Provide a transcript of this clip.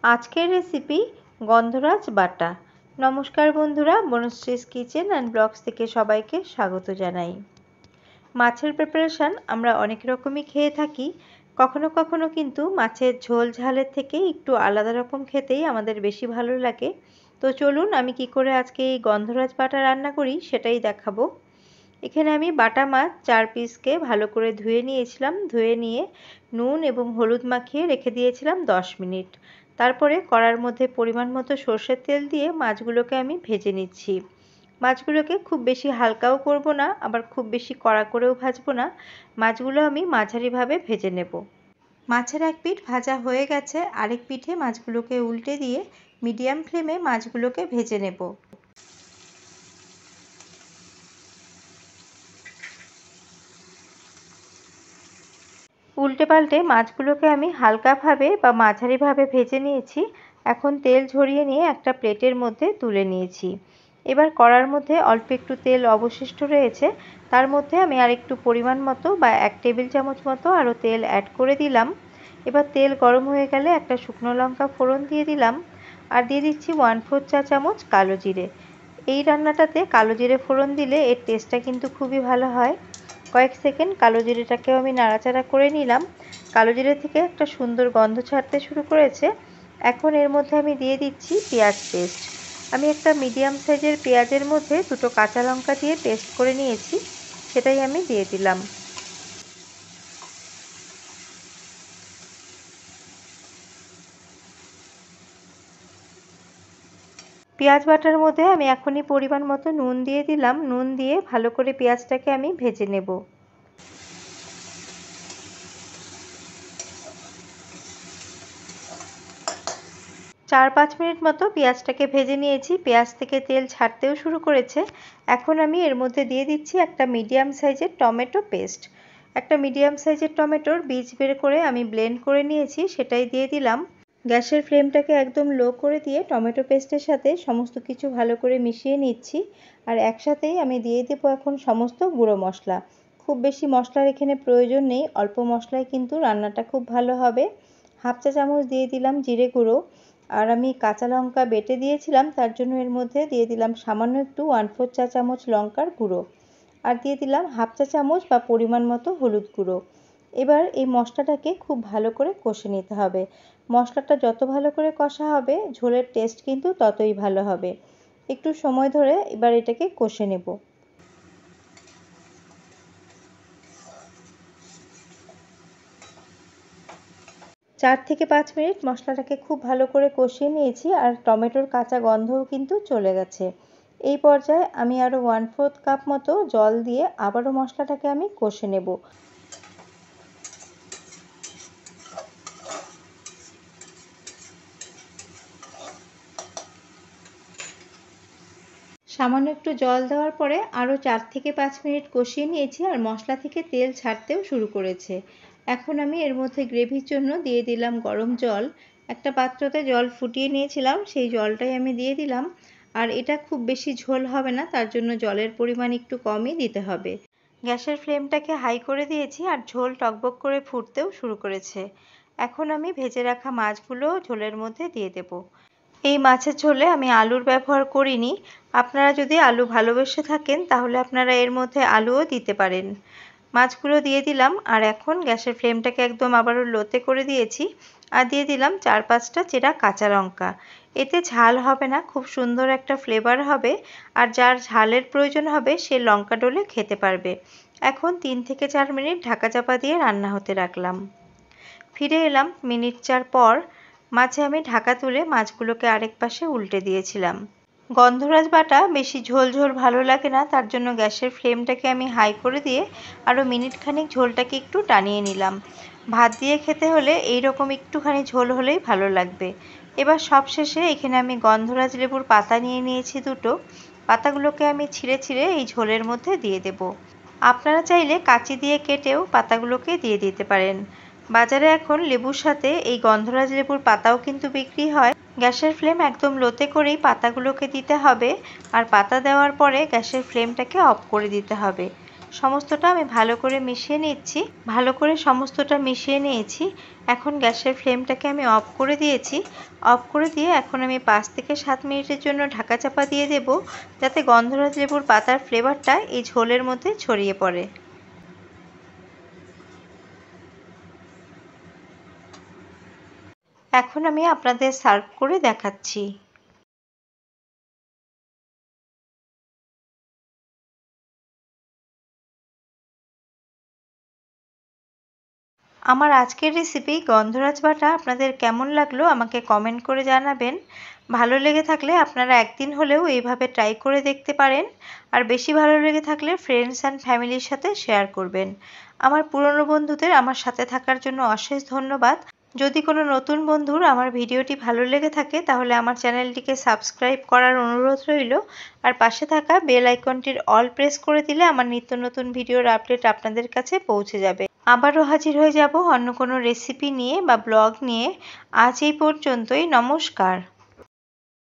আজকের রেসিপি গন্ধরাজ বাটা। নমস্কার বন্ধুরা, বনশ্রীস কিচেন অ্যান্ড ব্লগস থেকে সবাইকে স্বাগত জানাই। মাছের প্রিপারেশান আমরা অনেক রকমই খেয়ে থাকি। কখনো কখনো কিন্তু মাছের ঝোল ঝালের থেকে একটু আলাদা রকম খেতেই আমাদের বেশি ভালো লাগে। তো চলুন আমি কি করে আজকে এই গন্ধরাজ বাটা রান্না করি সেটাই দেখাবো। এখানে আমি বাটা মাছ 4 পিসকে ভালো করে ধুয়ে নিয়েছিলাম। ধুয়ে নিয়ে নুন এবং হলুদ মাখিয়ে রেখে দিয়েছিলাম 10 মিনিট। তারপরে কড়ার মধ্যে পরিমাণ মতো সর্ষের তেল দিয়ে মাছগুলোকে আমি ভেজে নিচ্ছি। মাছগুলোকে খুব বেশি হালকাও করব না, আবার খুব বেশি কড়া করেও ভাজবো না। মাছগুলো আমি মাঝারিভাবে ভেজে নেব। মাছের এক পিঠ ভাজা হয়ে গেছে, আরেক পিঠে মাছগুলোকে উল্টে দিয়ে মিডিয়াম ফ্লেমে মাছগুলোকে ভেজে নেব। উল্টে পাল্টে মাছগুলোকে আমি হালকাভাবে বা মাঝারিভাবে ভেজে নিয়েছি। এখন তেল ঝরিয়ে নিয়ে একটা প্লেটের মধ্যে তুলে নিয়েছি। এবার কড়ার মধ্যে অল্প একটু তেল অবশিষ্ট রয়েছে, তার মধ্যে আমি আরেকটু পরিমাণ মতো বা 1 টেবিল চামচ মতো আরও তেল অ্যাড করে দিলাম। এবার তেল গরম হয়ে গেলে একটা শুকনো লঙ্কা ফোড়ন দিয়ে দিলাম, আর দিয়ে দিচ্ছি 1/4 চা চামচ কালো জিরে। এই রান্নাটাতে কালো জিরে ফোড়ন দিলে এর টেস্টটা কিন্তু খুবই ভালো হয়। কয়েক সেকেন্ড কালো জিরেটাকেও আমি নাড়াচাড়া করে নিলাম। কালো জিরে থেকে একটা সুন্দর গন্ধ ছাড়তে শুরু করেছে। এখন এর মধ্যে আমি দিয়ে দিচ্ছি পেঁয়াজ পেস্ট। আমি একটা মিডিয়াম সাইজের পেঁয়াজের মধ্যে দুটো কাঁচা লঙ্কা দিয়ে পেস্ট করে নিয়েছি, সেটাই আমি দিয়ে দিলাম। পেঁয়াজ বাটার মধ্যে আমি এখনই পরিমাণ মতো নুন দিয়ে দিলাম। নুন দিয়ে ভালো করে পেঁয়াজটাকে আমি ভেজে নেব। 4-5 মিনিট মতো পেঁয়াজটাকে ভেজে নিয়েছি। পেঁয়াজ থেকে তেল ছাড়তেও শুরু করেছে। এখন আমি এর মধ্যে দিয়ে দিচ্ছি একটা মিডিয়াম সাইজের টমেটো পেস্ট। একটা মিডিয়াম সাইজের টমেটোর বীজ বের করে আমি ব্লেন্ড করে নিয়েছি, সেটাই দিয়ে দিলাম। গ্যাসের ফ্লেমটাকে একদম লো করে দিয়ে টমেটো পেস্টের সাথে সমস্ত কিছু ভালো করে মিশিয়ে নিচ্ছি। আর একসাথেই আমি দিয়ে দেবো এখন সমস্ত গুঁড়ো মশলা। খুব বেশি মশলার এখানে প্রয়োজন নেই, অল্প মশলায় কিন্তু রান্নাটা খুব ভালো হবে। 1/2 চা চামচ দিয়ে দিলাম জিরে গুঁড়ো। আর আমি কাঁচা লঙ্কা বেটে দিয়েছিলাম, তার জন্য এর মধ্যে দিয়ে দিলাম সামান্য একটু 1/4 চা চামচ লঙ্কার গুঁড়ো। আর দিয়ে দিলাম 1/2 চা চামচ বা পরিমাণ মতো হলুদ গুঁড়ো। এবার এই মশলাটাকে খুব ভালো করে কষে নিতে হবে। মশলাটা যত ভালো করে কষা হবে ঝোলের টেস্ট কিন্তু ততই ভালো হবে। একটু সময় ধরে এবার এটাকে কষে নেব। 4 থেকে 5 মিনিট মশলাটাকে খুব ভালো করে কষিয়ে নিয়েছি, আর টমেটোর কাঁচা গন্ধও কিন্তু চলে গেছে। এই পর্যায়ে আমি আরও 1/4 কাপ মতো জল দিয়ে আবারও মশলাটাকে আমি কষে নেব। সামান্য একটু জল দেওয়ার পরে আরও 4 থেকে 5 মিনিট কষিয়ে নিয়েছি, আর মশলা থেকে তেল ছাড়তেও শুরু করেছে। এখন আমি এর মধ্যে গ্রেভির জন্য দিয়ে দিলাম গরম জল। একটা পাত্রতে জল ফুটিয়ে নিয়েছিলাম, সেই জলটাই আমি দিয়ে দিলাম। আর এটা খুব বেশি ঝোল হবে না, তার জন্য জলের পরিমাণ একটু কমই দিতে হবে। গ্যাসের ফ্লেমটাকে হাই করে দিয়েছি, আর ঝোল টকবক করে ফুটতেও শুরু করেছে। এখন আমি ভেজে রাখা মাছগুলো ঝোলের মধ্যে দিয়ে দেব। এই মাছের ঝোলে আমি আলুর ব্যবহার করিনি। আপনারা যদি আলু ভালোবেসে থাকেন তাহলে আপনারা এর মধ্যে আলুও দিতে পারেন। মাছগুলো দিয়ে দিলাম, আর এখন গ্যাসের ফ্লেমটাকে একদম আবারও লোতে করে দিয়েছি। আর দিয়ে দিলাম 4-5টা চেরা কাঁচা লঙ্কা। এতে ঝাল হবে না, খুব সুন্দর একটা ফ্লেভার হবে। আর যার ঝালের প্রয়োজন হবে সে লঙ্কা ডলে খেতে পারবে। এখন 3 থেকে 4 মিনিট ঢাকা চাপা দিয়ে রান্না হতে রাখলাম। ফিরে এলাম মিনিট 4 পর। মাঝে আমি ঢাকা তুলে মাছগুলোকে আরেক পাশে উল্টে দিয়েছিলাম। গন্ধরাজ বাটা বেশি ঝোল ঝোল ভালো লাগে না, তার জন্য গ্যাসের ফ্লেমটাকে আমি হাই করে দিয়ে আরও মিনিট খানিক ঝোলটাকে একটু টানিয়ে নিলাম। ভাত দিয়ে খেতে হলে এইরকম একটুখানি ঝোল হলেই ভালো লাগবে। এবার সবশেষে এখানে আমি গন্ধরাজ লেবুর পাতা নিয়ে নিয়েছি দুটো। পাতাগুলোকে আমি ছিঁড়ে ছিঁড়ে এই ঝোলের মধ্যে দিয়ে দেব। আপনারা চাইলে কাঁচি দিয়ে কেটেও পাতাগুলোকে দিয়ে দিতে পারেন। বাজারে এখন লেবুর সাথে এই গন্ধরাজ লেবুর পাতাও কিন্তু বিক্রি হয়। গ্যাসের ফ্লেম একদম লোতে করেই পাতাগুলোকে দিতে হবে, আর পাতা দেওয়ার পরে গ্যাসের ফ্লেমটাকে অফ করে দিতে হবে। সমস্তটা আমি ভালো করে মিশিয়ে নিচ্ছি। ভালো করে সমস্তটা মিশিয়ে নিয়েছি। এখন গ্যাসের ফ্লেমটাকে আমি অফ করে দিয়েছি। অফ করে দিয়ে এখন আমি 5 থেকে 7 মিনিটের জন্য ঢাকা চাপা দিয়ে দেব, যাতে গন্ধরাজ লেবুর পাতার ফ্লেভারটা এই ঝোলের মধ্যে ছড়িয়ে পড়ে। এখন আমি আপনাদের সার্ভ করে দেখাচ্ছি। আমার আজকের রেসিপি গন্ধরাজ বাটা আপনাদের কেমন লাগলো আমাকে কমেন্ট করে জানাবেন। ভালো লেগে থাকলে আপনারা একদিন হলেও এইভাবে ট্রাই করে দেখতে পারেন। আর বেশি ভালো লেগে থাকলে ফ্রেন্ডস অ্যান্ড ফ্যামিলির সাথে শেয়ার করবেন। আমার পুরনো বন্ধুদের আমার সাথে থাকার জন্য অশেষ ধন্যবাদ। যদি কোনো নতুন বন্ধুর আমার ভিডিওটি ভালো লেগে থাকে তাহলে আমার চ্যানেলটিকে সাবস্ক্রাইব করার অনুরোধ রইল। আর পাশে থাকা বেল আইকনটির অল প্রেস করে দিলে আমার নিত্য নতুন ভিডিওর আপডেট আপনাদের কাছে পৌঁছে যাবে। আবারও হাজির হয়ে যাব অন্য কোনো রেসিপি নিয়ে বা ব্লগ নিয়ে। আজ এই পর্যন্তই। নমস্কার।